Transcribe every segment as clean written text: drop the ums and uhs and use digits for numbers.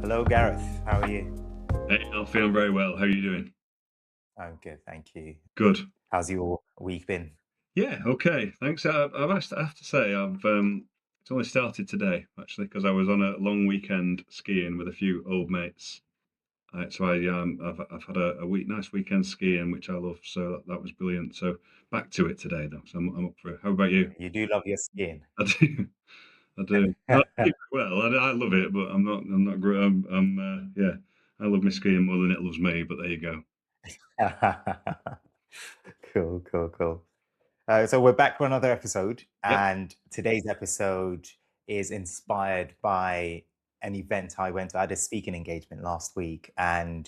Hello, Gareth. How are you? Hey, Alfie, I'm very well. How are you doing? I'm good, thank you. Good. How's your week been? Yeah, okay. Thanks. I have to say, it's only started today actually because I was on a long weekend skiing with a few old mates. I've had a nice weekend skiing, which I love. So that was brilliant. So back to it today, though. So I'm up for it. How about you? You do love your skiing. I do. I do. I do well. I love it, but I'm not great. Yeah. I love my skiing more than it loves me. But there you go. Cool, cool, cool. So we're back for another episode, Yep. and today's episode is inspired by an event I went to. I had a speaking engagement last week, and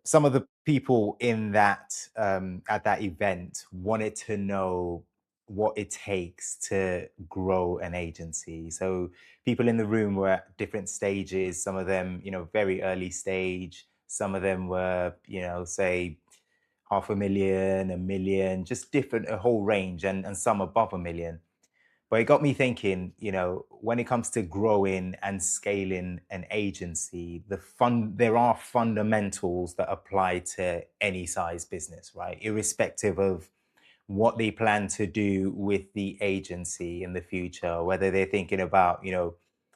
some of the people in that at that event wanted to know what it takes to grow an agency. So people in the room were at different stages. Some of them, very early stage. Some of them were, say 500,000, a million, just different, a whole range, and some above a million. But it got me thinking, when it comes to growing and scaling an agency, there are fundamentals that apply to any size business, right? Irrespective of what they plan to do with the agency in the future, whether they're thinking about,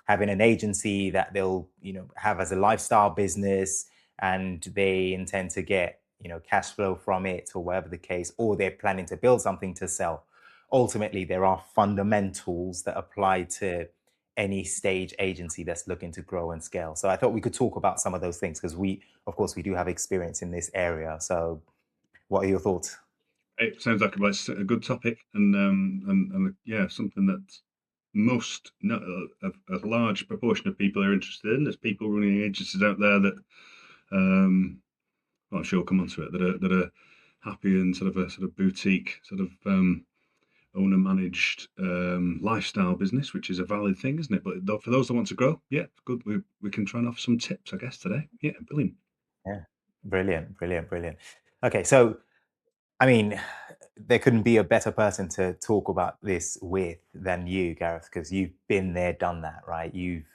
having an agency that they'll, have as a lifestyle business and they intend to get, cash flow from it or whatever the case, or they're planning to build something to sell. Ultimately, there are fundamentals that apply to any stage agency that's looking to grow and scale. So I thought we could talk about some of those things because of course, we do have experience in this area. So what are your thoughts? It sounds like a good topic, and yeah, something that most not a large proportion of people are interested in. There's people running agencies out there that well, I'm sure we'll come onto it that are happy in sort of boutique owner managed lifestyle business, which is a valid thing, isn't it? But for those that want to grow, yeah, good. We can try and offer some tips, I guess, today. Yeah, brilliant. Yeah. Brilliant, brilliant, brilliant. Okay, so I mean, there couldn't be a better person to talk about this with than you, Gareth, because you've been there, done that, right? You've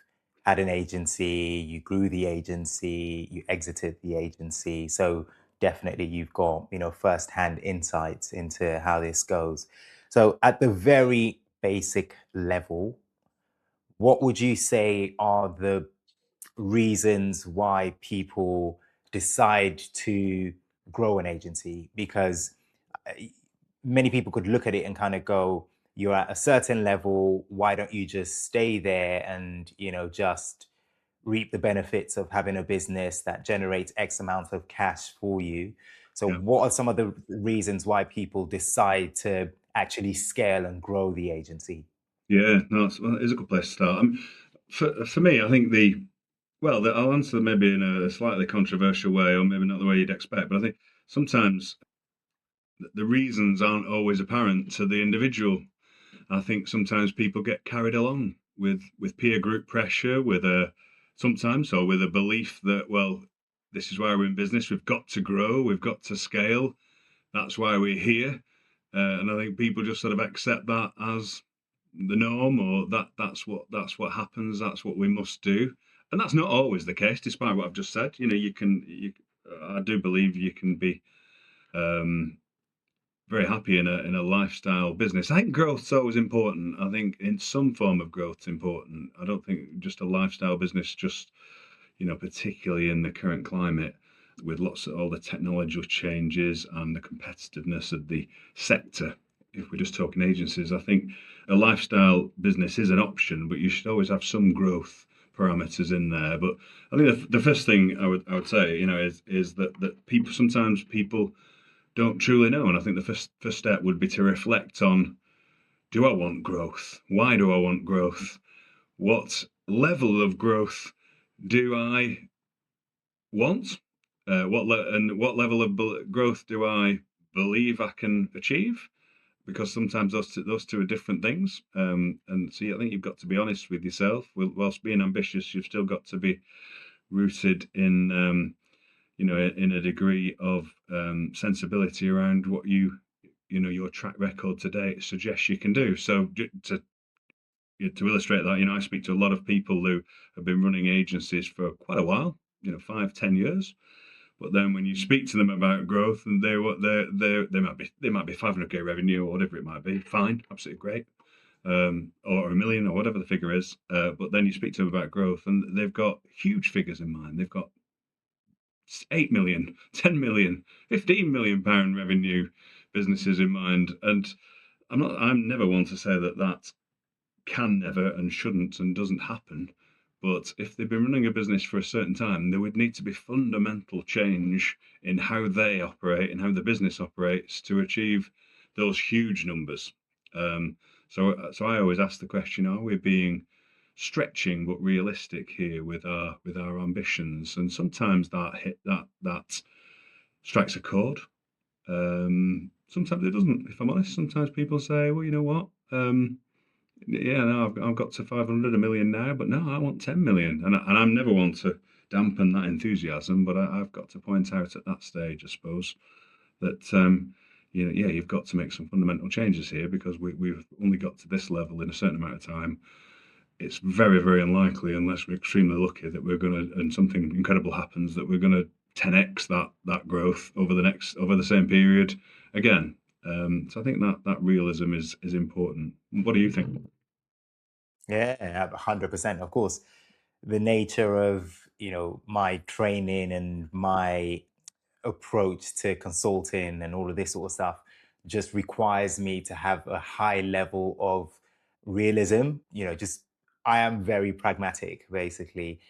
had an agency, you grew the agency, you exited the agency. So definitely you've got, first-hand insights into how this goes. So at the very basic level, what would you say are the reasons why people decide to grow an agency? Because uh, many people could look at it and kind of go, you're at a certain level, why don't you just stay there and, just reap the benefits of having a business that generates X amount of cash for you? So Yeah, what are some of the reasons why people decide to actually scale and grow the agency? yeah. No, it's a good place to start. For me, I think I'll answer maybe in a slightly controversial way, or maybe not the way you'd expect. But I think sometimes the reasons aren't always apparent to the individual. I think sometimes people get carried along with peer group pressure, with a sometimes or with a belief that this is why we're in business. We've got to grow. We've got to scale. That's why we're here. And I think people just sort of accept that as the norm, or that's what happens. That's what we must do. And that's not always the case, despite what I've just said. I do believe you can be um, very happy in a lifestyle business. I think growth's always important. I think in some form of growth's important. I don't think just a lifestyle business, just particularly in the current climate, with lots of all the technological changes and the competitiveness of the sector. If we're just talking agencies, I think a lifestyle business is an option, but you should always have some growth parameters in there. But I think the first thing I would say, is that people don't truly know. And I think the first step would be to reflect on: do I want growth? Why do I want growth? What level of growth do I want? And what level of growth do I believe I can achieve? Because sometimes those two are different things. And so I think you've got to be honest with yourself. Whilst being ambitious, you've still got to be rooted in a degree of sensibility around what your track record today suggests you can do. So to to illustrate that, I speak to a lot of people who have been running agencies for quite a while, 5, 10 years. But then when you speak to them about growth, and they might be 500K revenue or whatever it might be, fine, absolutely great, or a million or whatever the figure is. But then you speak to them about growth, and they've got huge figures in mind. They've got 8 million, 10 million, 15 million pound revenue businesses in mind, and I'm never one to say that can never and shouldn't and doesn't happen. But if they've been running a business for a certain time, there would need to be fundamental change in how they operate and how the business operates to achieve those huge numbers. Um, so I always ask the question: Are we being stretching but realistic here with our ambitions? And sometimes that strikes a chord. Sometimes it doesn't. If I'm honest, sometimes people say, "Well, you know what? Yeah, no, I've got to 500, a million now, but no, I want 10 million." And I'm never one to dampen that enthusiasm, but I've got to point out at that stage, I suppose, that, yeah, you've got to make some fundamental changes here because we've only got to this level in a certain amount of time. It's very, very unlikely, unless we're extremely lucky, that we're going to, and something incredible happens, that we're going to 10x that growth over the same period again. So I think that realism is important. What do you think? Yeah, 100%. Of course, the nature of, my training and my approach to consulting and all of this sort of stuff just requires me to have a high level of realism. Just I am very pragmatic, basically.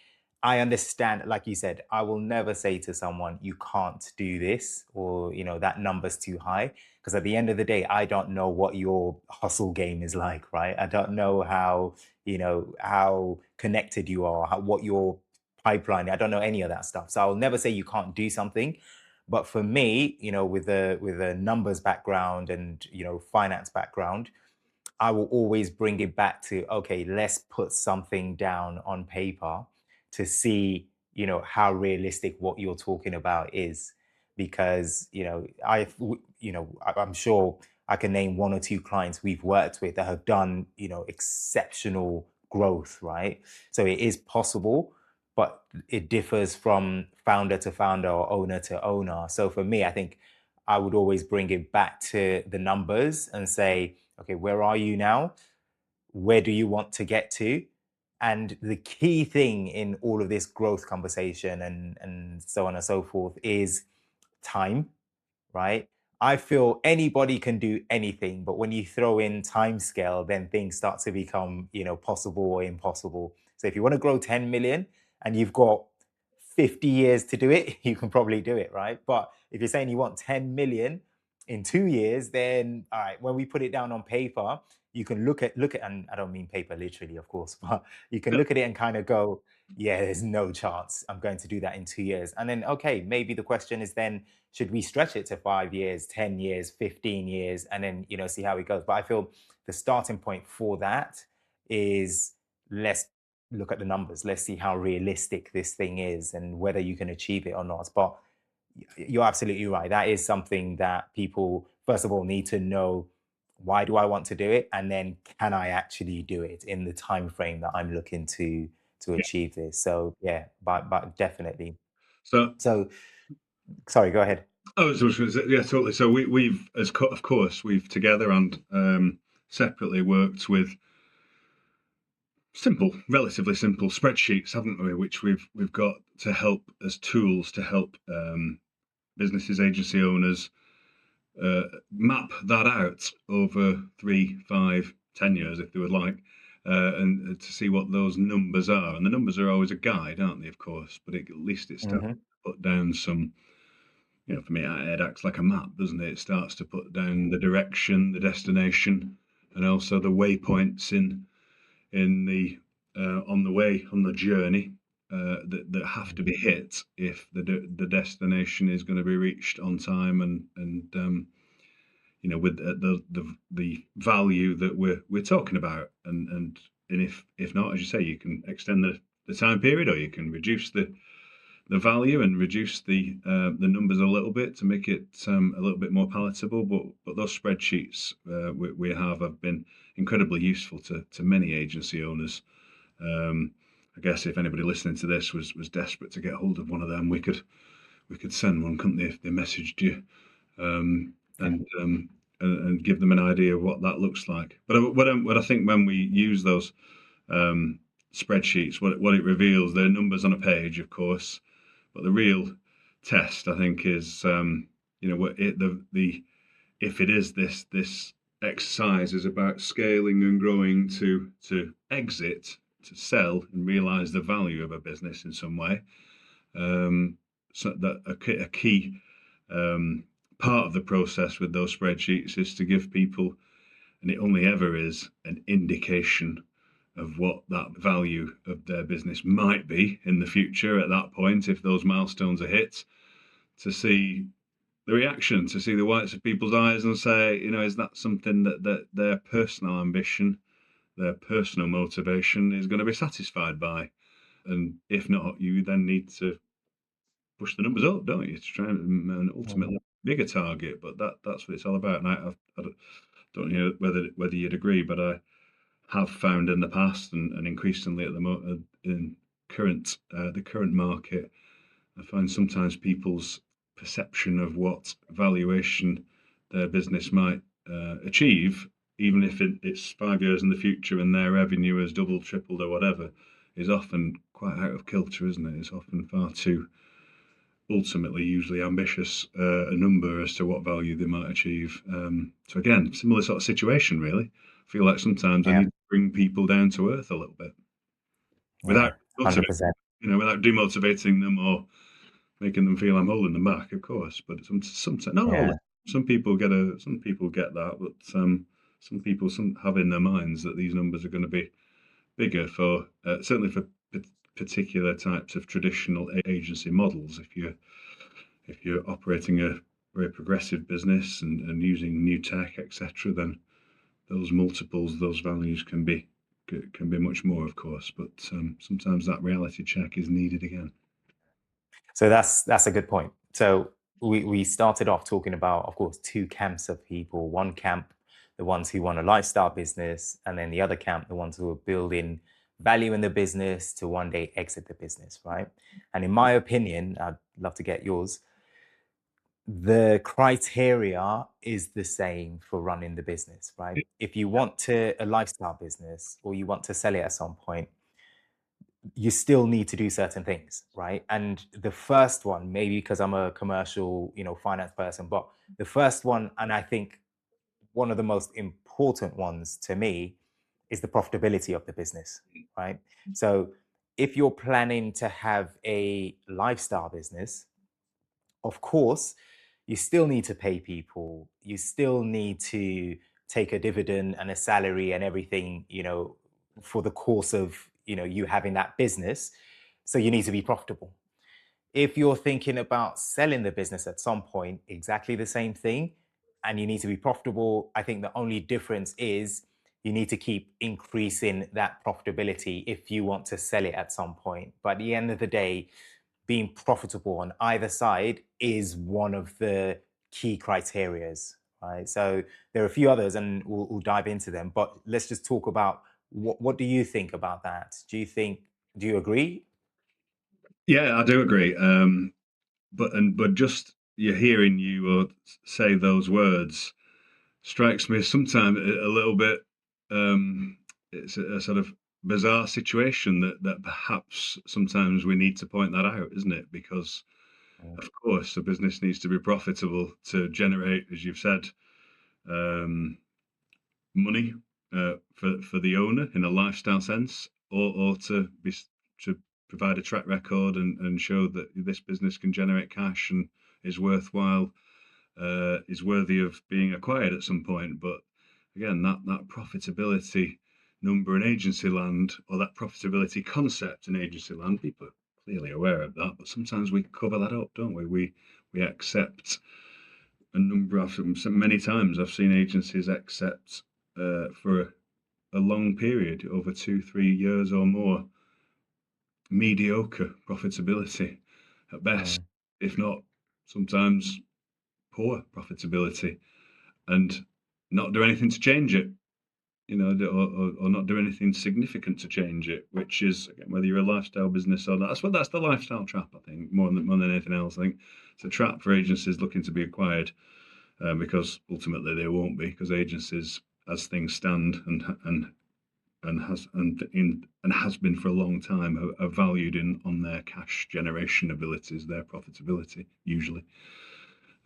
I understand, like you said, I will never say to someone, you can't do this, or, that number's too high. Because at the end of the day, I don't know what your hustle game is like, right? I don't know how connected you are, what your pipeline, I don't know any of that stuff. So I'll never say you can't do something. But for me, with a numbers background and finance background, I will always bring it back to, okay, let's put something down on paper to see, how realistic what you're talking about is. Because, I'm sure I can name one or two clients we've worked with that have done, exceptional growth, right? So it is possible, but it differs from founder to founder or owner to owner. So for me, I think I would always bring it back to the numbers and say, okay, where are you now? Where do you want to get to? And the key thing in all of this growth conversation and so on and so forth is time, right? I feel anybody can do anything, but when you throw in time scale, then things start to become, possible or impossible. So if you want to grow 10 million and you've got 50 years to do it, you can probably do it, right? But if you're saying you want 10 million in 2 years, then all right, when we put it down on paper, you can look at, and I don't mean paper literally, of course, but you can Yeah. look at it and kind of go, yeah, there's no chance I'm going to do that in 2 years. And then, okay, maybe the question is then, should we stretch it to 5 years, 10 years, 15 years, and then, see how it goes? But I feel the starting point for that is, let's look at the numbers. Let's see how realistic this thing is and whether you can achieve it or not. But you're absolutely right. That is something that people, first of all, need to know, why do I want to do it? And then can I actually do it in the time frame that I'm looking to Yeah. achieve this? So yeah, but definitely. So So sorry, go ahead. I was just going to say, yeah, totally. So we've, of course, we've together and separately worked with relatively simple spreadsheets, haven't we? Which we've got to help as tools to help businesses, agency owners map that out over 3, 5, 10 years, if they would like, and to see what those numbers are. And the numbers are always a guide, aren't they? Of course, but at least it starts Hmm. to put down some. For me, it acts like a map, doesn't it? It starts to put down the direction, the destination, and also the waypoints in the on the way on the journey that have to be hit if the destination is going to be reached on time and with the value that we're talking about, and if not, as you say, you can extend the time period, or you can reduce the value and reduce the numbers a little bit to make it a little bit more palatable. But those spreadsheets we have been incredibly useful to many agency owners. Um, I guess if anybody listening to this was desperate to get hold of one of them, we could send one, couldn't they, if they messaged you, um, Yeah. and um, and give them an idea of what that looks like. But what I think when we use those um, spreadsheets, what it reveals, they're numbers on a page, of course, but the real test, I think, is what it the if it is this exercise is about scaling and growing to exit, to sell and realize the value of a business in some way. So that a key um, part of the process with those spreadsheets is to give people, and it only ever is, an indication of what that value of their business might be in the future at that point, if those milestones are hit, to see the reaction, to see the whites of people's eyes and say, is that something that their personal ambition, their personal motivation is going to be satisfied by? And if not, you then need to push the numbers up, don't you, to try and Mm. ultimately bigger target. But that's what it's all about. And I don't know whether you'd agree, but I have found in the past and increasingly at in the current market, I find sometimes people's perception of what valuation their business might achieve, even if it's 5 years in the future and their revenue has doubled, tripled, or whatever, is often quite out of kilter, isn't it? It's often far too ultimately usually ambitious a number as to what value they might achieve. So again, similar sort of situation, really. I feel like sometimes I Yeah. need to bring people down to earth a little bit without Yeah. motivating, 100%. without demotivating them or making them feel I'm holding them back, of course. But sometimes not all. Yeah. Some people get that, but some people have in their minds that these numbers are going to be bigger for certainly for particular types of traditional agency models. If you're operating a very progressive business and using new tech, etc., then those multiples, those values can be much more, of course. But sometimes that reality check is needed again. So that's a good point. So we started off talking about, of course, two camps of people. One camp, the ones who want a lifestyle business, and then the other camp, the ones who are building value in the business to one day exit the business, right? And in my opinion, I'd love to get yours. The criteria is the same for running the business, right? If you want to a lifestyle business or you want to sell it at some point, you still need to do certain things, right? And the first one, maybe because I'm a commercial, finance person, but the first one, and I think one of the most important ones to me, is the profitability of the business, right? So if you're planning to have a lifestyle business, of course, you still need to pay people. You still need to take a dividend and a salary and everything, for the course of, you having that business. So you need to be profitable. If you're thinking about selling the business at some point, exactly the same thing, and you need to be profitable. I think the only difference is you need to keep increasing that profitability if you want to sell it at some point. But at the end of the day, being profitable on either side is one of the key criterias, right? So there are a few others, and we'll dive into them. But let's just talk about what do you think about that? Do you agree? Yeah, I do agree. But just hearing you say those words strikes me as sometimes a little bit. It's a sort of bizarre situation that perhaps sometimes we need to point that out, isn't it? Because Mm. of course, a business needs to be profitable to generate, as you've said, um, money for the owner in a lifestyle sense, or to provide a track record and show that this business can generate cash and is worthwhile, is worthy of being acquired at some point. But again, that profitability number in agency land, or that profitability concept in agency land, people are clearly aware of that, but sometimes we cover that up, don't we? We accept a number of many times I've seen agencies accept for a long period, over 2, 3 years or more, mediocre profitability. at best, Mm, if not sometimes poor profitability, and not do anything to change it, or not do anything significant to change it, which is, again, whether you're a lifestyle business or not. That's the lifestyle trap, I think, more than anything else. I think it's a trap for agencies looking to be acquired, because ultimately they won't be, because agencies, as things stand, and has been for a long time, are valued in on their cash generation abilities, their profitability usually.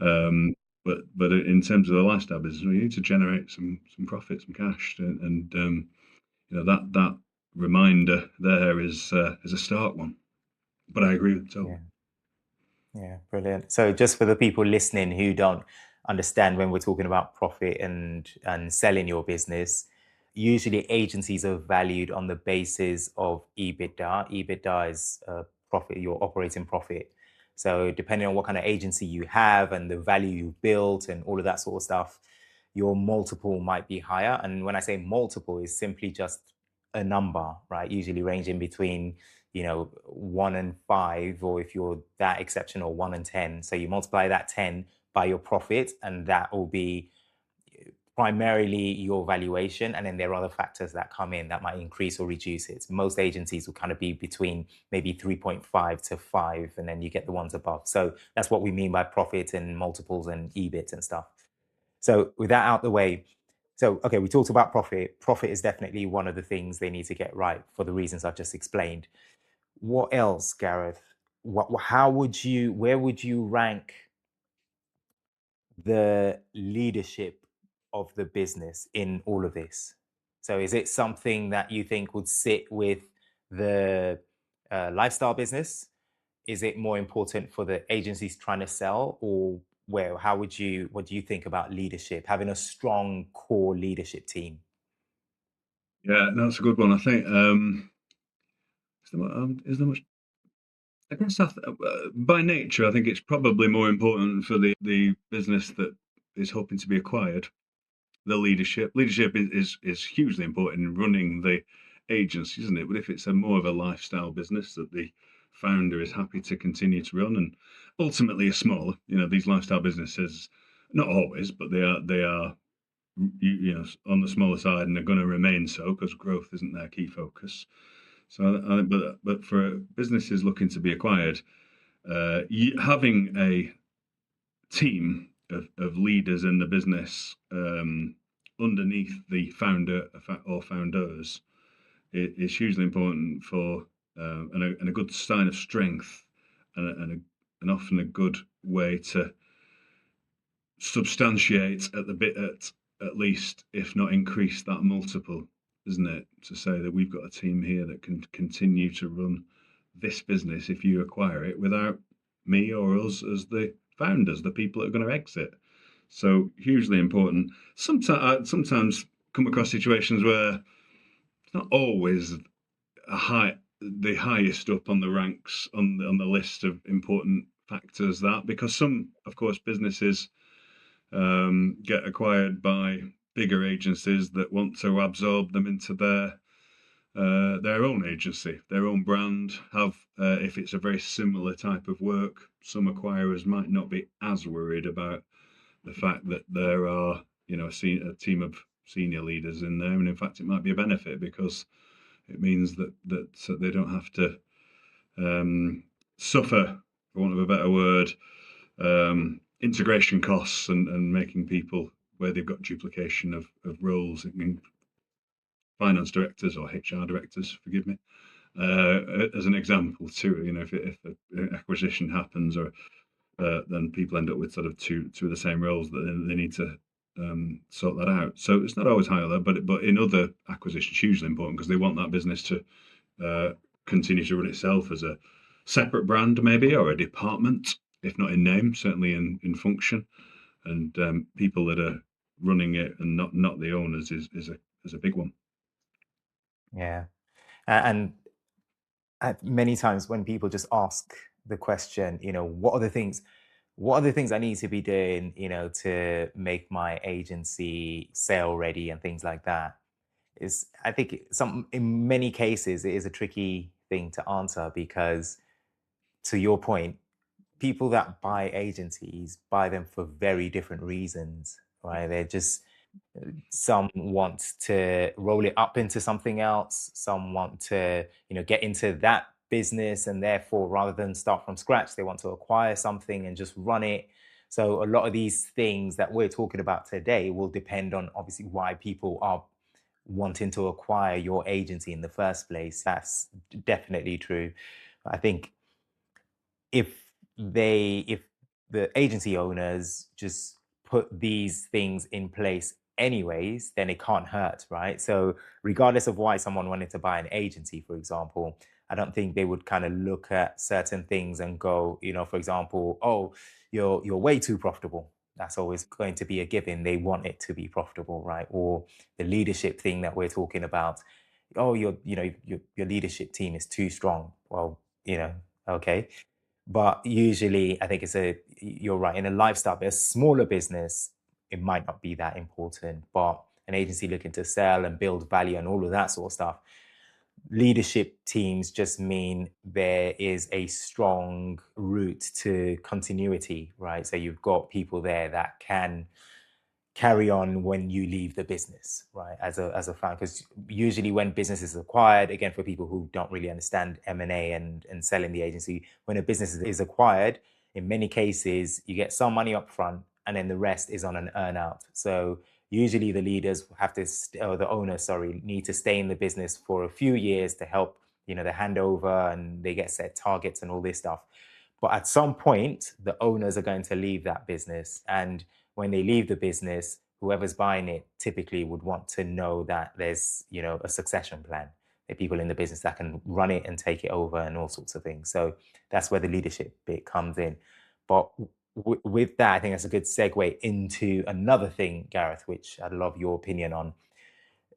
Um, but in terms of the lifestyle business, we need to generate some profit, some cash, and that reminder there is a stark one. But I agree with Toby. yeah. Yeah, brilliant. So just for the people listening who don't understand when we're talking about profit and selling your business, usually agencies are valued on the basis of EBITDA. EBITDA is profit, your operating profit. So depending on what kind of agency you have and the value you've built and all of that sort of stuff, your multiple might be higher. And when I say multiple, it's simply just a number, right? Usually ranging between 1 and 5, or if you're that exceptional, 1 and 10. So you multiply that 10 by your profit, and that will be primarily your valuation. And then there are other factors that come in that might increase or reduce it. Most agencies will kind of be between maybe 3.5 to 5, and then you get the ones above. So that's what we mean by profit and multiples and EBIT and stuff. So with that out the way, so okay, we talked about profit. Profit is definitely one of the things they need to get right for the reasons I've just explained. What else, Gareth? How would you, where would you rank the leadership of the business in all of this? So, is it something that you think would sit with the lifestyle business? Is it more important for the agencies trying to sell, or where? How would you? What do you think about leadership? Having a strong core leadership team. Yeah, no, that's a good one. I think, is there much? I guess by nature, I think it's probably more important for the business that is hoping to be acquired. The leadership is hugely important in running the agency, isn't it? But if it's a more of a lifestyle business that the founder is happy to continue to run, and ultimately a smaller, these lifestyle businesses, not always, but they are on the smaller side, and they're going to remain so because growth isn't their key focus. So, but for businesses looking to be acquired, having a team of leaders in the business, underneath the founder or founders, is hugely important for, and a good sign of strength, and often a good way to substantiate at least, if not increase that multiple, isn't it? To say that we've got a team here that can continue to run this business if you acquire it without me or us as the founders, the people that are going to exit. So hugely important. Sometimes come across situations where it's not always the highest up on the ranks on the list of important factors, that because some, of course, businesses get acquired by bigger agencies that want to absorb them into their own agency, their own brand. Have If it's a very similar type of work, some acquirers might not be as worried about the fact that there are, a team of senior leaders in there, and in fact, it might be a benefit because it means that they don't have to suffer, for want of a better word, integration costs, and making people where they've got duplication of roles. I mean, finance directors or HR directors, forgive me, as an example too. If an acquisition happens, or then people end up with sort of two of the same roles that they need to sort that out. So it's not always high there, but in other acquisitions, hugely important because they want that business to uh, continue to run itself as a separate brand, maybe, or a department, if not in name, certainly in function. And people that are running it and not the owners is a big one. Yeah, and many times when people just ask the question, what are the things I need to be doing, to make my agency sale ready and things like that, is I think in many cases it is a tricky thing to answer because, to your point, people that buy agencies buy them for very different reasons, right? They're just some want to roll it up into something else. Some want to, get into that business, and therefore, rather than start from scratch, they want to acquire something and just run it. So a lot of these things that we're talking about today will depend on obviously why people are wanting to acquire your agency in the first place. That's definitely true. I think if the agency owners just put these things in place anyways, then it can't hurt, right? So regardless of why someone wanted to buy an agency, for example, I don't think they would kind of look at certain things and go, for example, oh, you're way too profitable. That's always going to be a given. They want it to be profitable, right? Or the leadership thing that we're talking about. Oh, your leadership team is too strong. Well, okay, but usually, I think you're right. In a lifestyle, but a smaller business, it might not be that important. But an agency looking to sell and build value and all of that sort of stuff, leadership teams just mean there is a strong route to continuity, right? So you've got people there that can carry on when you leave the business, right? As a fan, because usually when business is acquired, again, for people who don't really understand M&A and selling the agency, when a business is acquired, in many cases you get some money up front and then the rest is on an earn out. So usually the leaders have to or the owners, sorry, need to stay in the business for a few years to help, the handover, and they get set targets and all this stuff. But at some point, the owners are going to leave that business. And when they leave the business, whoever's buying it typically would want to know that there's, a succession plan. There are people in the business that can run it and take it over and all sorts of things. So that's where the leadership bit comes in. But with that, I think that's a good segue into another thing, Gareth, which I'd love your opinion on.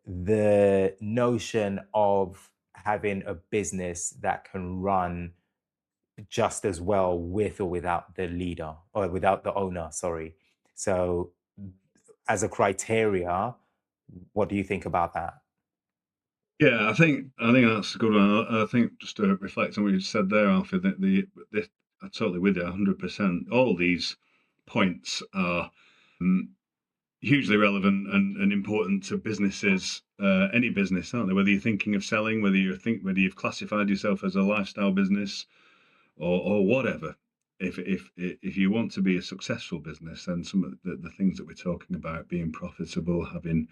The notion of having a business that can run just as well with or without the leader or without the owner, sorry. So, as a criteria, what do you think about that? Yeah, I think that's a good one. I think just to reflect on what you said there, Alfie, that I'm totally with you 100%. All these points are um, hugely relevant and important to businesses, any business, aren't they? Whether you're thinking of selling, whether you've classified yourself as a lifestyle business or whatever. If you want to be a successful business, then some of the things that we're talking about, being profitable, having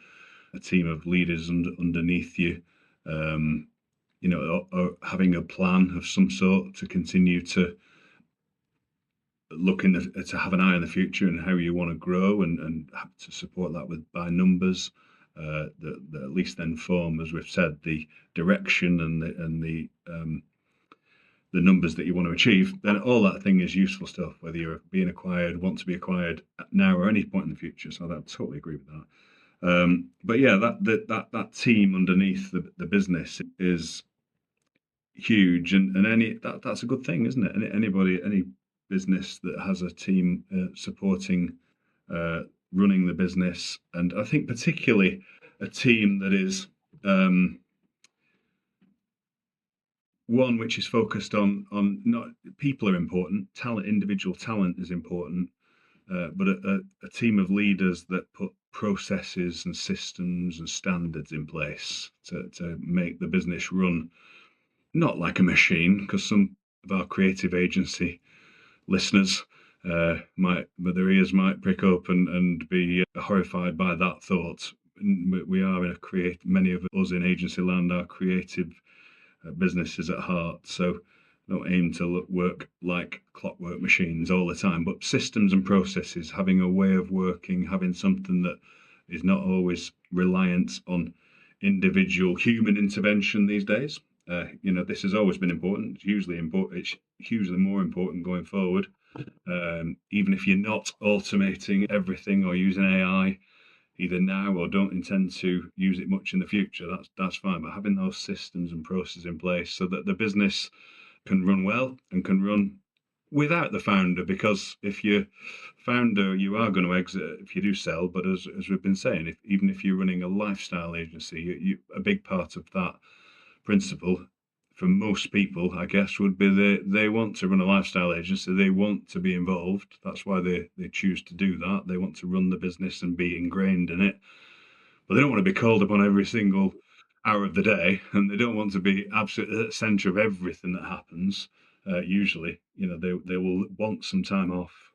a team of leaders underneath you, um, or having a plan of some sort to continue to to have an eye on the future and how you want to grow and have to support that with by numbers that at least then form, as we've said, the direction and the numbers that you want to achieve. Then all that thing is useful stuff, whether you're being acquired, want to be acquired now or any point in the future. So I totally agree with that. But yeah, that team underneath the business is huge, and that's a good thing, isn't it? Any business that has a team supporting uh, running the business, and I think particularly a team that is one which is focused on not people are important, individual talent is important, but a team of leaders that put processes and systems and standards in place to make the business run not like a machine, because some of our creative agency listeners but their ears might prick up and be horrified by that thought. We are many of us in agency land are creative businesses at heart. So don't aim to work like clockwork machines all the time, but systems and processes, having a way of working, having something that is not always reliant on individual human intervention these days. This has always been important. It's hugely important. It's hugely more important going forward. Even if you're not automating everything or using AI, either now or don't intend to use it much in the future, that's fine. But having those systems and processes in place so that the business can run well and can run without the founder, because if you're founder, you are going to exit if you do sell. But as we've been saying, even if you're running a lifestyle agency, a big part of that principle for most people, I guess, would be they want to run a lifestyle agency. They want to be involved. That's why they choose to do that. They want to run the business and be ingrained in it. But they don't want to be called upon every single hour of the day, and they don't want to be absolutely at the centre of everything that happens. Usually, they will want some time off.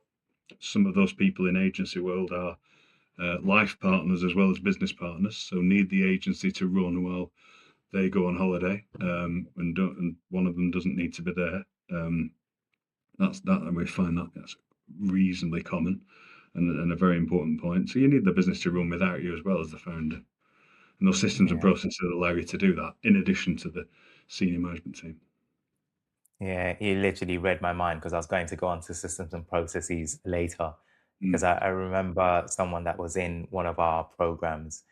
Some of those people in agency world are life partners as well as business partners, so need the agency to run while they go on holiday, and one of them doesn't need to be there. That's that, and we find that that's reasonably common and a very important point. So you need the business to run without you as well as the founder, and those systems and Yeah. processes allow you to do that in addition to the senior management team. Yeah, you literally read my mind because I was going to go on to systems and processes later. Because Mm, I remember someone that was in one of our programs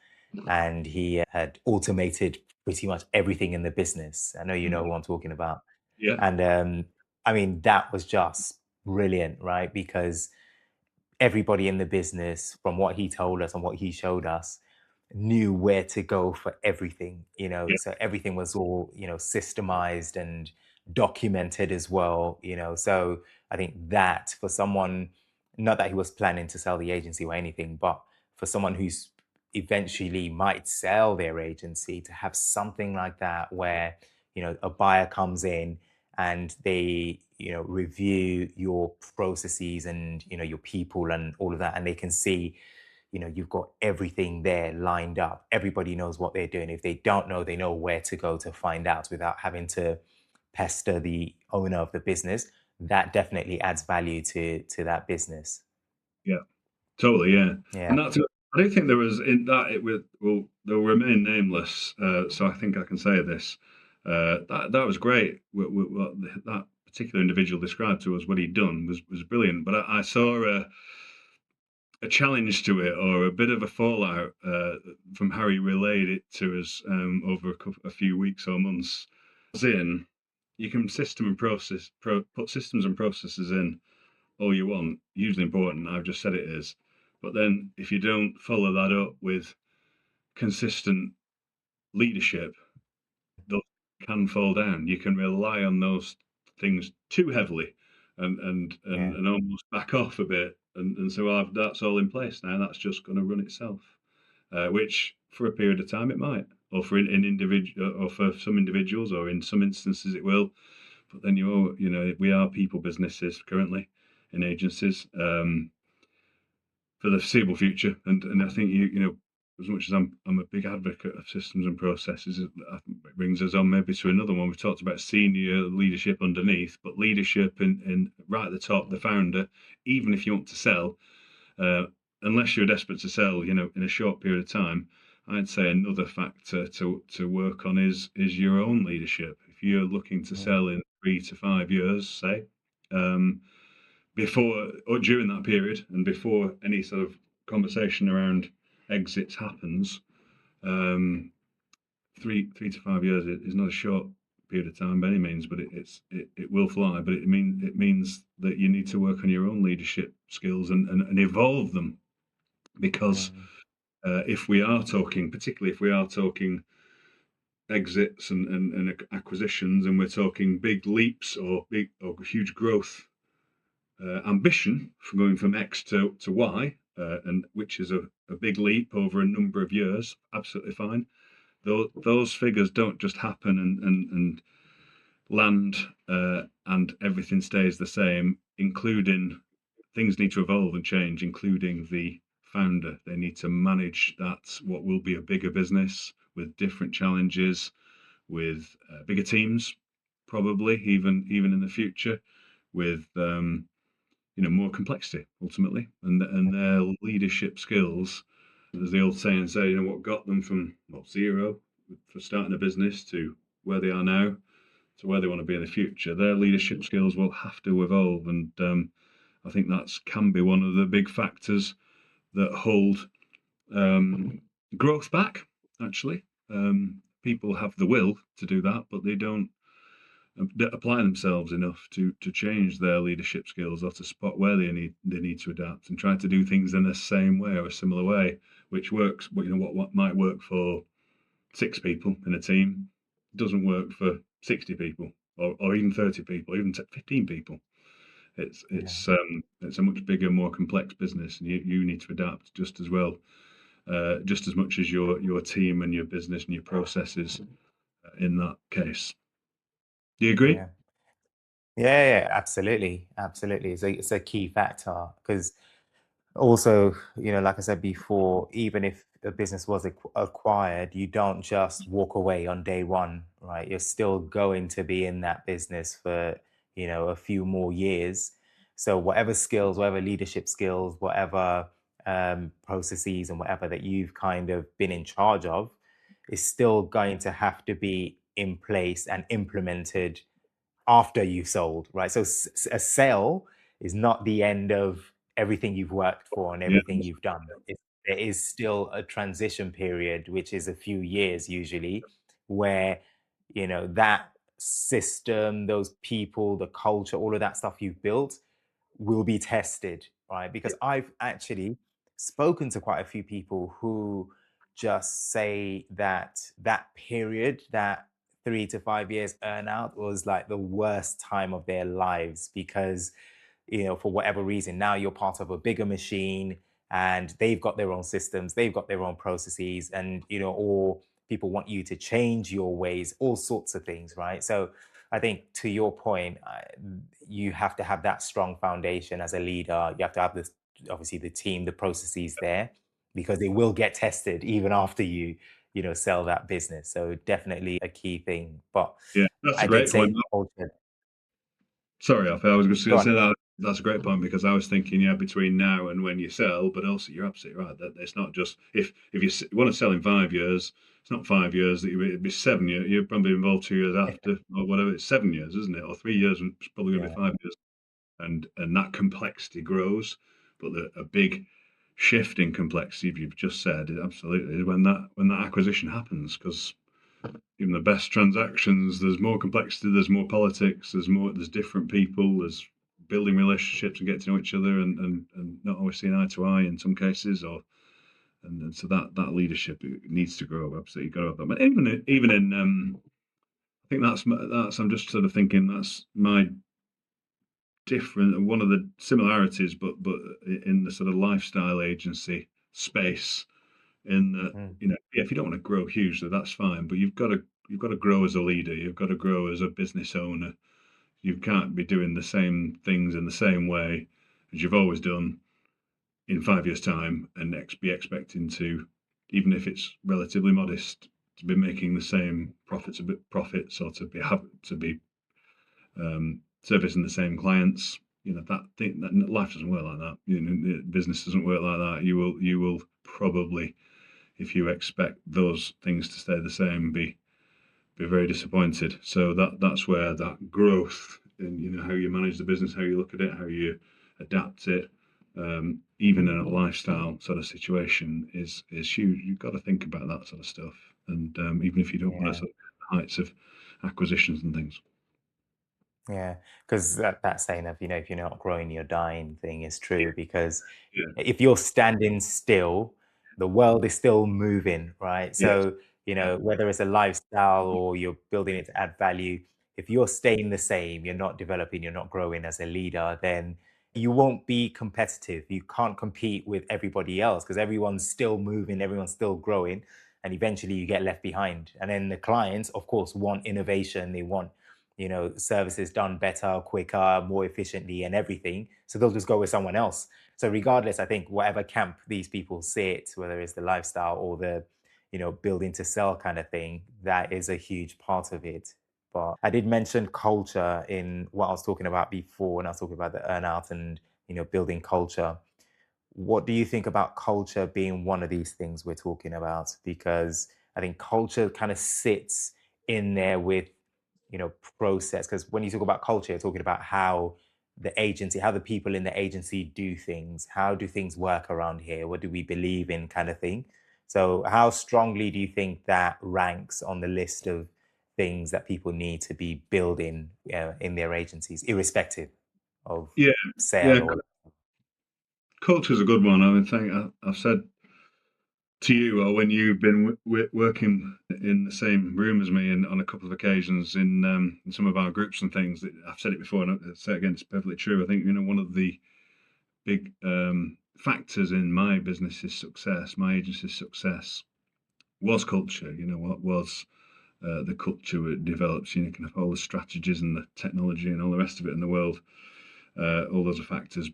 and he had automated pretty much everything in the business. I know you know mm, who I'm talking about. yeah, And I mean, that was just brilliant, right? Because everybody in the business, from what he told us and what he showed us, knew where to go for everything, yeah, so everything was all, systemized and documented as well, so I think that for someone, not that he was planning to sell the agency or anything, but for someone who's eventually might sell their agency, to have something like that where, a buyer comes in and they, review your processes and, your people and all of that, and they can see, you've got everything there lined up. Everybody knows what they're doing. If they don't know, they know where to go to find out without having to pester the owner of the business. That definitely adds value to that business. yeah. Totally, yeah. Yeah. And that's I don't think there was in that it will they'll remain nameless, so I think I can say this. That was great. What that particular individual described to us, what he'd done was brilliant. But I saw a challenge to it or a bit of a fallout from how he relayed it to us over a few weeks or months. As in, you can put systems and processes in all you want, hugely important. I've just said it is. But then if you don't follow that up with consistent leadership, those can fall down. You can rely on those things too heavily Yeah. and almost back off a bit. And so that's all in place now. That's just going to run itself, which for a period of time it might, or for an individual, or for some individuals, or in some instances it will. But then we are people businesses currently in agencies. For the foreseeable future. And I think as much as I'm a big advocate of systems and processes, I think it brings us on maybe to another one. We've talked about senior leadership underneath, but leadership in right at the top, the founder, even if you want to sell, uh, unless you're desperate to sell, in a short period of time, I'd say another factor to work on is your own leadership. If you're looking to Yeah. sell in 3 to 5 years, say, um, before or during that period and before any sort of conversation around exits happens, um, 3 to 5 years is not a short period of time by any means, but it will fly. But it means that you need to work on your own leadership skills and evolve them because Mm. if we are talking, particularly if we are talking exits and acquisitions, and we're talking big leaps or big or huge growth ambition for going from X to Y, and which is a big leap over a number of years, absolutely fine. Those figures don't just happen and land and everything stays the same, including things need to evolve and change, including the founder. They need to manage that, what will be a bigger business with different challenges, with bigger teams, probably even in the future, with more complexity ultimately, and their leadership skills, as the old saying say, what got them from zero for starting a business to where they are now to where they want to be in the future. Their leadership skills will have to evolve, and I think that's can be one of the big factors that hold growth back. Actually, people have the will to do that, but they don't apply themselves enough to change their leadership skills or to spot where they need to adapt and try to do things in the same way or a similar way, which works. But what might work for 6 people in a team doesn't work for 60 people, or even 30 people, even 15 people. Yeah, It's a much bigger, more complex business, and you need to adapt just as well, just as much as your team and your business and your processes in that case. Do you agree? yeah. Yeah, yeah, absolutely, absolutely. It's a key factor because also, like I said before, even if a business was acquired, you don't just walk away on day one, right? You're still going to be in that business for, a few more years. So whatever skills, whatever leadership skills, whatever processes and whatever that you've kind of been in charge of is still going to have to be in place and implemented after you sold, right? So a sale is not the end of everything you've worked for and Yeah, everything you've done. There is still a transition period, which is a few years usually, where that system, those people, the culture, all of that stuff you've built will be tested, right? Because I've actually spoken to quite a few people who just say that that period, that 3 to 5 years earnout was like the worst time of their lives because for whatever reason, now you're part of a bigger machine and they've got their own systems, they've got their own processes, and or people want you to change your ways, all sorts of things, right? So I think to your point, you have to have that strong foundation as a leader. You have to have this, obviously, the team, the processes there, because they will get tested even after you sell that business. So definitely a key thing. But yeah, that's a I did great point. say culture. Sorry, Alfie, I was just Go going to on. say that that's a great point because I was thinking, yeah, between now and when you sell, but also you're absolutely right that it's not just if you want to sell in 5 years, it's not 5 years that it'd be 7 years. You're probably involved 2 years after or whatever. It's 7 years, isn't it? Or 3 years, and it's probably going to be Yeah, 5 years, and that complexity grows. But a big shift in complexity, if you've just said, absolutely, is when that acquisition happens because even the best transactions, there's more complexity, there's more politics, there's different people, there's building relationships and getting to know each other and not always seeing eye to eye in some cases or and so that leadership needs to grow. Absolutely, got to have that. But even in I think that's I'm just sort of thinking that's my different one of the similarities, but in the sort of lifestyle agency space in that, mm, yeah, if you don't want to grow hugely, that's fine, but you've got to grow as a leader. You've got to grow as a business owner. You can't be doing the same things in the same way as you've always done in 5 years' time and be expecting to, even if it's relatively modest, to be making the same profits or to be servicing the same clients. That thing that life doesn't work like that. Business doesn't work like that. You will probably, if you expect those things to stay the same, be very disappointed. So that's where that growth and how you manage the business, how you look at it, how you adapt it, even in a lifestyle sort of situation, is huge. You've got to think about that sort of stuff, and even if you don't want to yeah. sort of heights of acquisitions and things. Yeah, because that saying of, if you're not growing, you're dying thing is true. Because Yeah. if you're standing still, the world is still moving, right? Yes. So, whether it's a lifestyle or you're building it to add value, if you're staying the same, you're not developing, you're not growing as a leader, then you won't be competitive. You can't compete with everybody else because everyone's still moving, everyone's still growing, and eventually you get left behind. And then the clients, of course, want innovation, they want services done better, quicker, more efficiently, and everything. So they'll just go with someone else. So regardless, I think whatever camp these people sit, whether it's the lifestyle or the, building to sell kind of thing, that is a huge part of it. But I did mention culture in what I was talking about before, when I was talking about the earnout and building culture. What do you think about culture being one of these things we're talking about? Because I think culture kind of sits in there with process, because when you talk about culture, you're talking about how the agency, how the people in the agency do things, how do things work around here, what do we believe in, kind of thing. So how strongly do you think that ranks on the list of things that people need to be building in their agencies, irrespective of Yeah. Yeah. sale or Culture's a good one. I mean, I've said to you, or when you've been working in the same room as me, and on a couple of occasions in some of our groups and things. That I've said it before, and I'll say it again, it's perfectly true. I think one of the big factors in my business's success, my agency's success, was culture. What was the culture it develops, kind of all the strategies and the technology and all the rest of it in the world. All those are factors,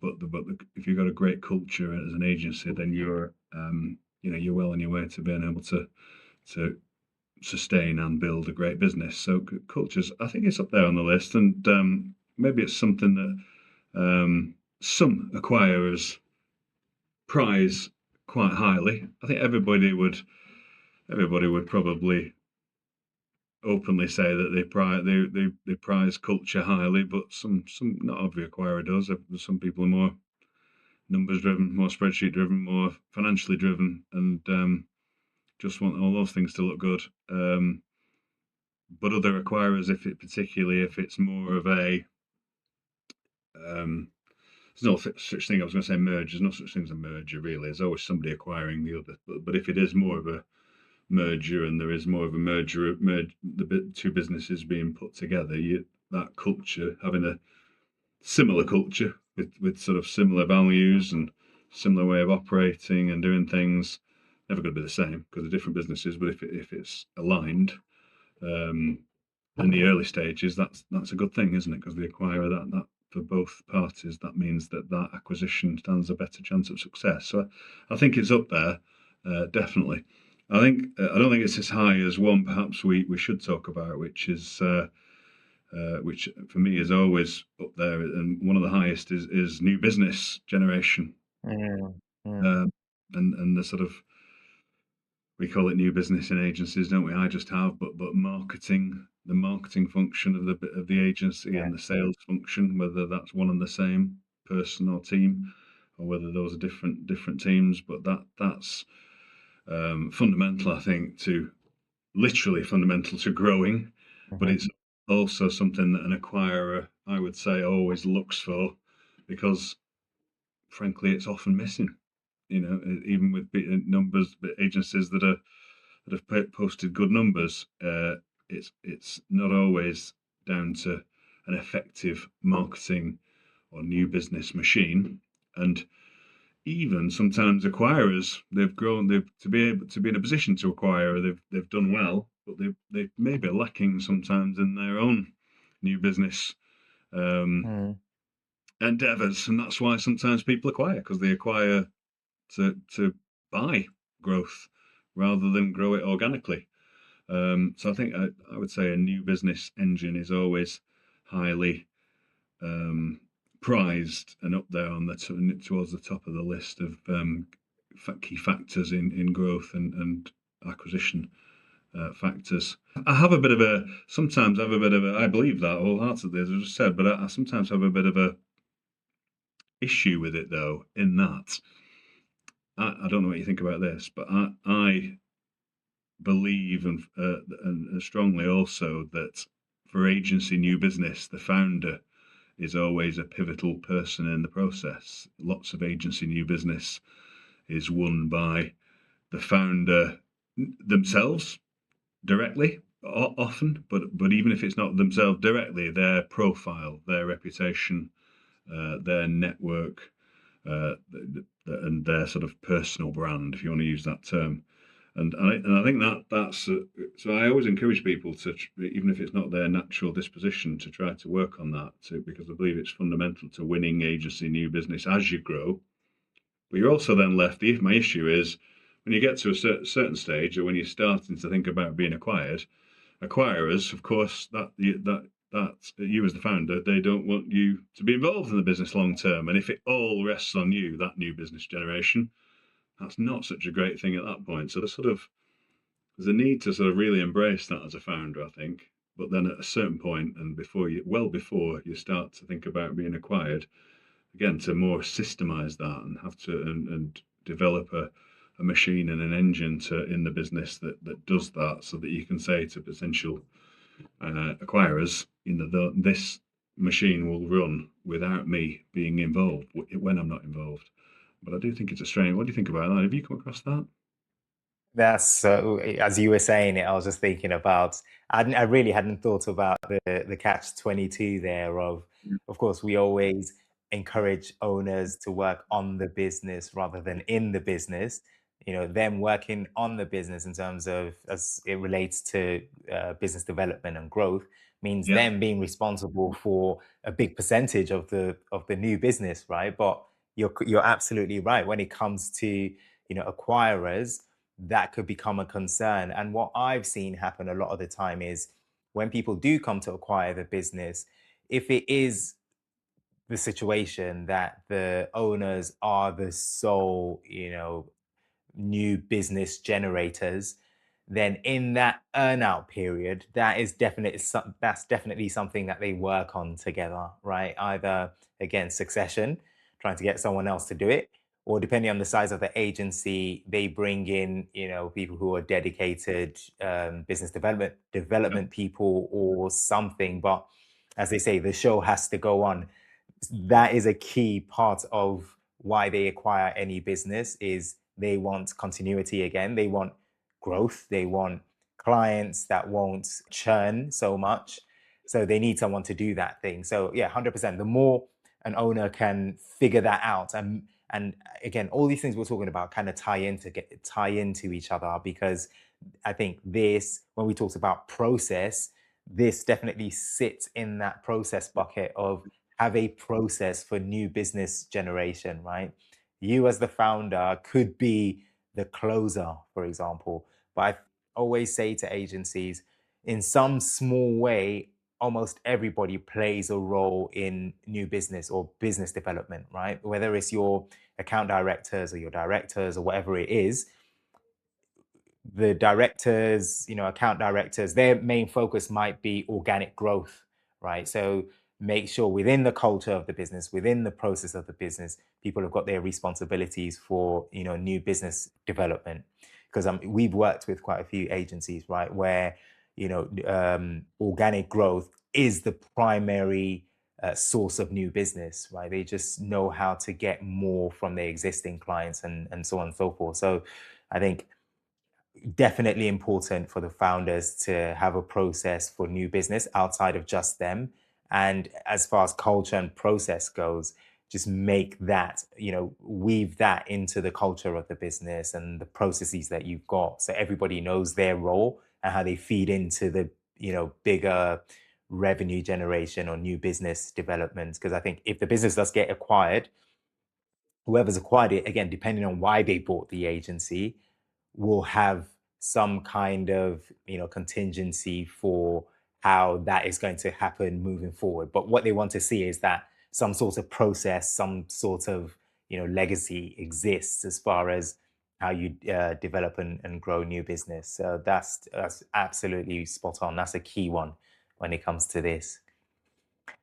if you've got a great culture as an agency, then you're well on your way to being able to sustain and build a great business. So cultures, I think it's up there on the list, and maybe it's something that some acquirers prize quite highly. I think everybody would probably openly say that they prize culture highly, but some not every acquirer does. Some people are more numbers driven, more spreadsheet driven, more financially driven, and just want all those things to look good. But other acquirers, particularly if it's more of a there's no such thing. I was going to say merge. There's no such thing as a merger, really. There's always somebody acquiring the other. But if it is more of a merger, and there is more of a the two businesses being put together, that culture, having a similar culture with sort of similar values and similar way of operating and doing things, never going to be the same because they're different businesses. But if it's aligned um, in the early stages, that's a good thing, isn't it? Because the acquirer, that for both parties, that means that acquisition stands a better chance of success. So I think it's up there, definitely. I don't think it's as high as one. Perhaps we should talk about, which for me is always up there, and one of the highest is new business generation, Mm, mm, uh, and the sort of, we call it new business in agencies, don't we? I just have, but the marketing function of the agency yeah. and the sales function, whether that's one and the same person or team, or whether those are different teams, but that's fundamental, I think, to literally fundamental to growing, but Hmm. it's also something that an acquirer, I would say, always looks for, because frankly, it's often missing. Even with numbers, agencies that have posted good numbers, it's not always down to an effective marketing or new business machine. And even sometimes acquirers, they've grown, they've to be able to be in a position to acquire, they've done well, but they may be lacking sometimes in their own new business um, Mm, endeavors, and that's why sometimes people acquire, because they acquire to buy growth rather than grow it organically. So I think I would say a new business engine is always highly um, prized and up there on towards the top of the list of key factors in growth and acquisition factors. I have a bit of a sometimes have a bit of a I believe that wholeheartedly, as I just said, but I sometimes have a bit of a issue with it, though, in that I don't know what you think about this, but I believe and strongly also that for agency new business, the founder is always a pivotal person in the process. Lots of agency new business is won by the founder themselves directly, often, but even if it's not themselves directly, their profile, their reputation, their network, and their sort of personal brand, if you want to use that term. And I think that's so. I always encourage people to, even if it's not their natural disposition, to try to work on that too, because I believe it's fundamental to winning agency new business as you grow. But you're also then left. My issue is when you get to a certain stage, or when you're starting to think about being acquired, acquirers, of course, that you as the founder, they don't want you to be involved in the business long term. And if it all rests on you, that new business generation, that's not such a great thing at that point. So there's a need to sort of really embrace that as a founder, I think. But then at a certain point, and before you start to think about being acquired, again, to more systemize that and have to and develop a machine and an engine in the business that does that, so that you can say to potential acquirers, this machine will run without me being involved when I'm not involved. But I do think it's a strain. What do you think about that? Have you come across that? That's so, as you were saying it, I was just thinking about, I really hadn't thought about the catch 22 there of course, we always encourage owners to work on the business rather than in the business. Them working on the business in terms of as it relates to business development and growth means Yeah, them being responsible for a big percentage of the new business, right? But you're absolutely right when it comes to acquirers that could become a concern. And what I've seen happen a lot of the time is when people do come to acquire the business, if it is the situation that the owners are the sole, new business generators, then in that earnout period, that's definitely something that they work on together, right? Either again succession, trying to get someone else to do it, or depending on the size of the agency, they bring in people who are dedicated business yeah, development people or something. But as they say, the show has to go on. That is a key part of why they acquire any business is they want continuity again. They want growth. They want clients that won't churn so much. So they need someone to do that thing. So yeah, 100%. The more an owner can figure that out, and again, all these things we're talking about kind of tie into each other, because I think this, when we talked about process, this definitely sits in that process bucket of have a process for new business generation, right? You as the founder could be the closer, for example. But I always say to agencies, in some small way, almost everybody plays a role in new business or business development, right? Whether it's your account directors or your directors or whatever it is, the directors, account directors, their main focus might be organic growth, right? So make sure within the culture of the business, within the process of the business, people have got their responsibilities for, new business development. Because we've worked with quite a few agencies, right, where, organic growth is the primary source of new business, right? They just know how to get more from their existing clients and so on and so forth. So I think definitely important for the founders to have a process for new business outside of just them. And as far as culture and process goes, just make that, weave that into the culture of the business and the processes that you've got. So everybody knows their role and how they feed into the, bigger revenue generation or new business development. Because I think if the business does get acquired, whoever's acquired it, again, depending on why they bought the agency, will have some kind of contingency for how that is going to happen moving forward. But what they want to see is that some sort of process, some sort of legacy exists as far as how you develop and grow new business. So that's absolutely spot on. That's a key one when it comes to this.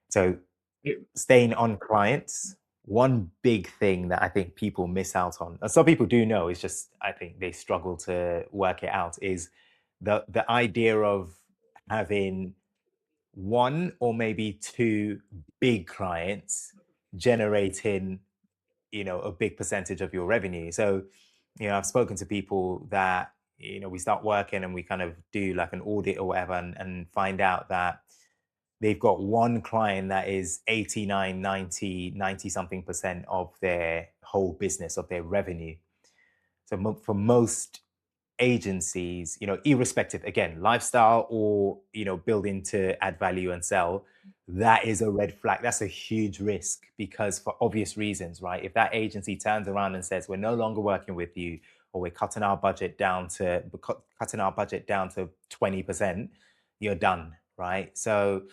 So it, staying on clients, one big thing that I think people miss out on, and some people do know, is just I think they struggle to work it out, is the idea of having one or maybe two big clients generating, a big percentage of your revenue. So, I've spoken to people that, we start working and we kind of do like an audit or whatever and find out that they've got one client that is 89, 90 something percent of their whole business, of their revenue. So for most agencies, irrespective, again, lifestyle or, building to add value and sell, that is a red flag. That's a huge risk because for obvious reasons, right? If that agency turns around and says, we're no longer working with you, or we're cutting our budget down to 20%, you're done, right? So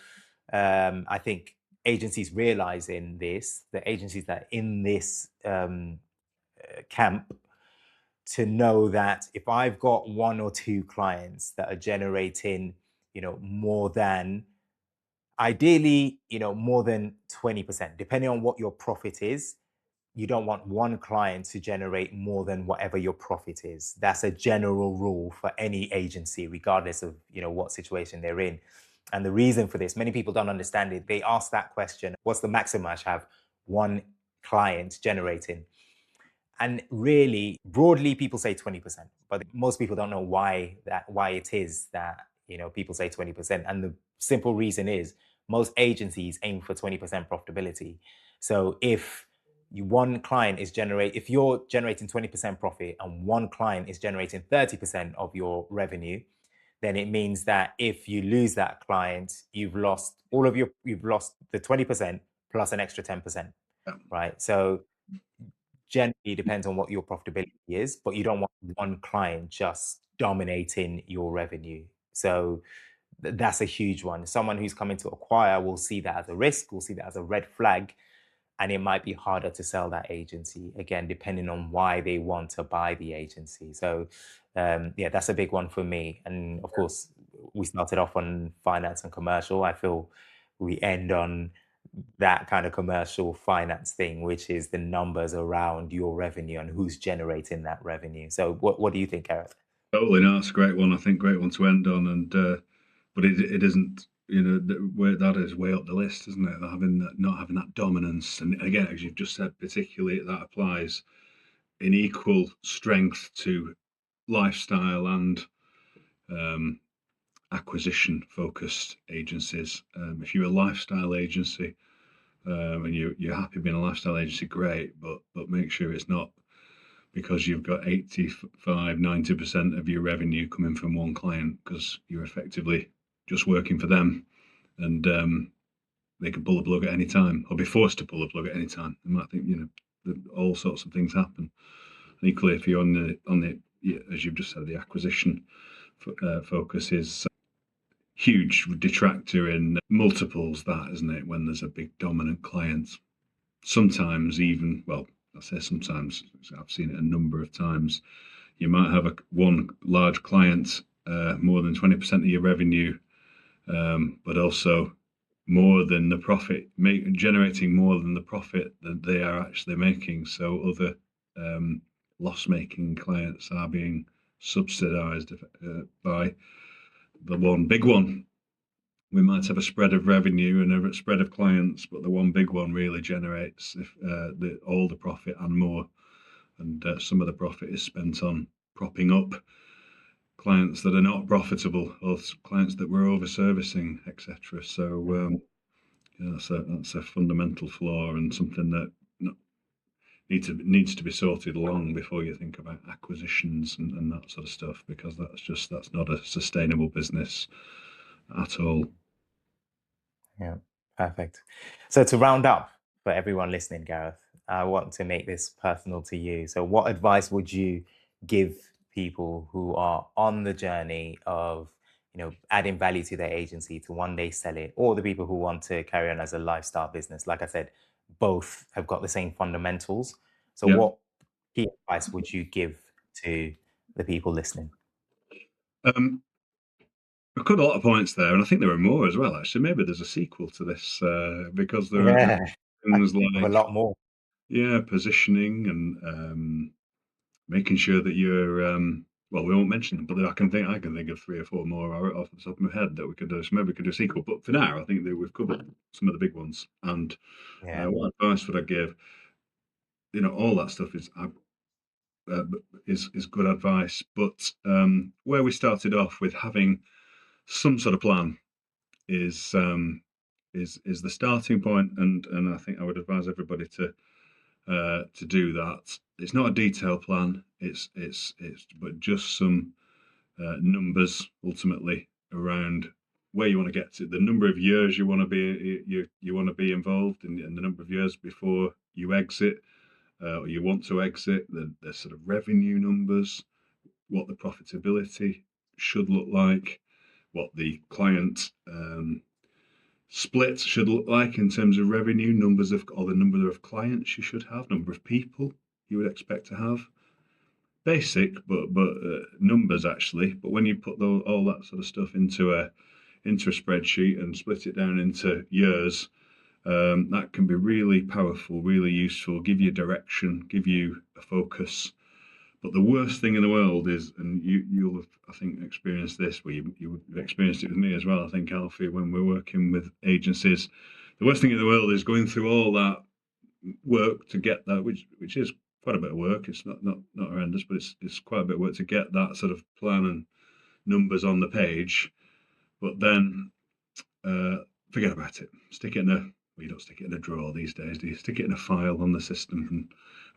I think agencies realizing this, the agencies that are in this camp, to know that if I've got one or two clients that are generating, more than ideally, more than 20%, depending on what your profit is, you don't want one client to generate more than whatever your profit is. That's a general rule for any agency, regardless of what situation they're in. And the reason for this, many people don't understand it. They ask that question: "What's the maximum I should have one client generating?" And really, broadly, people say 20%, but most people don't know why it is that people say 20%. And the simple reason is most agencies aim for 20% profitability. So if you're generating 20% profit and one client is generating 30% of your revenue, then it means that if you lose that client, you've lost the 20% plus an extra 10%, Yeah. right? So generally it depends on what your profitability is, but you don't want one client just dominating your revenue. So that's a huge one. Someone who's coming to acquire will see that as a risk, will see that as a red flag, and it might be harder to sell that agency again, depending on why they want to buy the agency. So, yeah, that's a big one for me. And of course, we started off on finance and commercial. I feel we end on that kind of commercial finance thing, which is the numbers around your revenue and who's generating that revenue. So, what do you think, Gareth? Totally, no, that's a great one. I think great one to end on, and but it isn't. Where that is way up the list, isn't it? Not having that dominance, and again, as you've just said, particularly that applies in equal strength to lifestyle and um, acquisition focused agencies. If you're a lifestyle agency and you're happy being a lifestyle agency, great, but make sure it's not because you've got 85, 90% of your revenue coming from one client because you're effectively just working for them and they can pull the plug at any time or be forced to pull the plug at any time. They might think, all sorts of things happen. And equally, if you're on the as you've just said, the acquisition focus is huge detractor in multiples, that isn't it? When there's a big dominant client, sometimes even well, I say sometimes I've seen it a number of times. You might have one large client, more than 20% of your revenue, but also more than the profit, generating more than the profit that they are actually making. So other loss-making clients are being subsidized by the one big one. We might have a spread of revenue and a spread of clients, but the one big one really generates all the profit and more. And some of the profit is spent on propping up clients that are not profitable or clients that we're over servicing, etc. So that's a fundamental flaw and something that needs to be sorted long before you think about acquisitions and that sort of stuff, because that's not a sustainable business at all. Yeah, perfect. So to round up for everyone listening, Gareth, I want to make this personal to you. So, what advice would you give people who are on the journey of, adding value to their agency to one day sell it, or the people who want to carry on as a lifestyle business? Like I said, both have got the same fundamentals. So, Yeah. what key advice would you give to the people listening? Um, I cut a lot of points there, and I think there are more as well. Actually, maybe there's a sequel to this because there are Yeah, I things think of a like lot more. positioning and making sure that you're. Well, we won't mention them, but I can think of three or four more off the top of my head that we could do. So maybe we could do a sequel. But for now, I think that we've covered some of the big ones. And Yeah. what advice would I give? All that stuff uh, is good advice. But where we started off with having some sort of plan is is the starting point, and I think I would advise everybody to do that. It's not a detailed plan. It's but just some numbers ultimately around where you want to get to, the number of years you want to be involved in, and the number of years before you exit or you want to exit, the sort of revenue numbers, what the profitability should look like, what the client split should look like in terms of revenue, or the number of clients you should have, number of people you would expect to have. Basic, but numbers actually. But when you put all that sort of stuff into a spreadsheet and split it down into years, that can be really powerful, really useful, give you direction, give you a focus. But the worst thing in the world is, and you'll have, I think, experienced this, well, you've experienced it with me as well, I think, Alfie, when we're working with agencies. The worst thing in the world is going through all that work to get that, which is quite a bit of work. It's not horrendous, but it's quite a bit of work to get that sort of plan and numbers on the page. But then uh, forget about it. Stick it in a well, you don't stick it in a drawer these days, do you? Stick it in a file on the system, and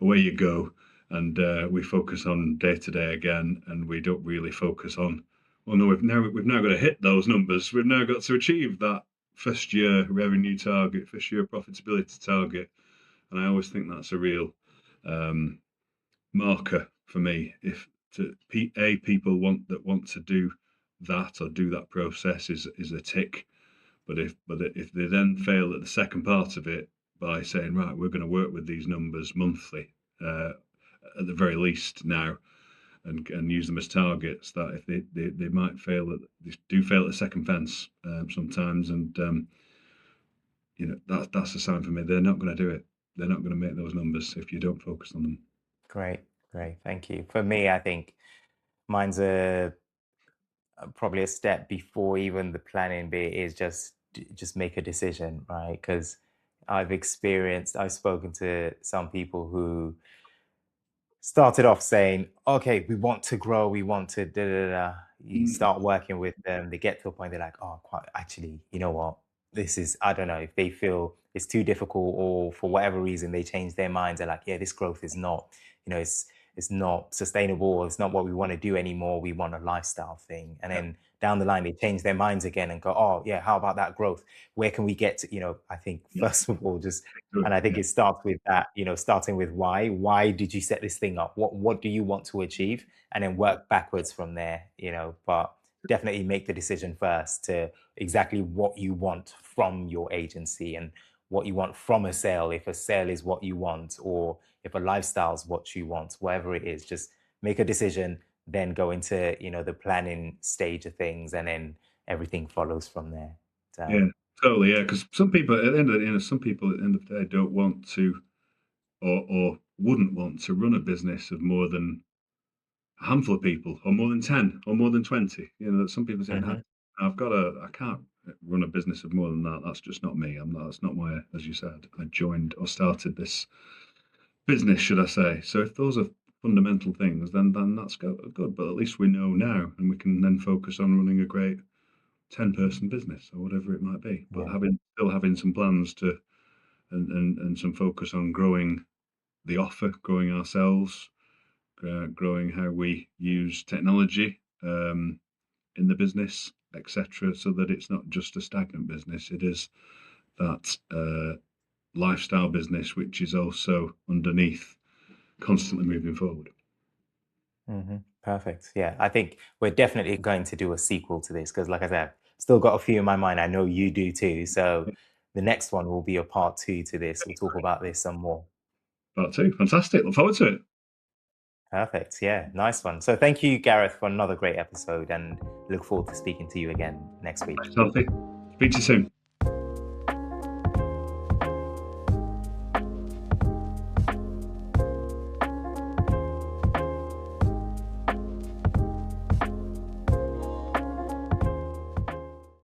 away you go. And we focus on day to day again, and we don't really focus on. Well, no, we've now got to hit those numbers. We've now got to achieve that first year revenue target, first year profitability target, and I always think that's a real um, marker for me. If people want to do that or do that process is a tick, but if they then fail at the second part of it by saying, right, we're going to work with these numbers monthly, uh, at the very least now, and use them as targets, that if they might fail at they do fail at the second fence sometimes, and that's a sign for me they're not going to do it. They're not going to make those numbers if you don't focus on them. Great, great. Thank you. For me, I think mine's probably a step before even the planning bit is just make a decision, right? Because I've spoken to some people who started off saying, okay, we want to grow, we want to da da da. You Mm, start working with them, they get to a point, they're like, oh, quite actually, you know what? This is, I don't know, if they feel it's too difficult or for whatever reason they change their minds, they're like, yeah, this growth is not, it's not sustainable, or it's not what we want to do anymore. We want a lifestyle thing. And yeah, then down the line, they change their minds again and go, oh, yeah, how about that growth? Where can we get to? I think yeah, first of all, just good, and I think yeah, it starts with that, starting with why. Why did you set this thing up? What do you want to achieve? And then work backwards from there, but definitely make the decision first to exactly what you want from your agency and what you want from a sale. If a sale is what you want, or if a lifestyle is what you want, whatever it is, just make a decision, then go into, the planning stage of things, and then everything follows from there. So, yeah, totally, yeah. Because some people at the end of the some people at the end of the day don't want to, or wouldn't want to run a business of more than a handful of people, or more than 10, or more than 20. Some people saying, mhm, I can't run a business of more than that. That's just not me. That's not why, as you said, I joined or started this business, should I say. So if those are fundamental things, then that's good. But at least we know now, and we can then focus on running a great 10-person business or whatever it might be. But yeah. having some plans to, and some focus on growing the offer, growing ourselves, growing how we use technology in the business, etc., so that it's not just a stagnant business. It is that lifestyle business, which is also underneath, constantly moving forward. Perfect. Yeah, I think we're definitely going to do a sequel to this because, like I said, still got a few in my mind. I know you do too. So the next one will be a part two to this. We'll talk about this some more. Part two, fantastic. Look forward to it. Perfect. Yeah, nice one. So thank you, Gareth, for another great episode, and look forward to speaking to you again next week. Thanks, Alfie. Speak to you soon.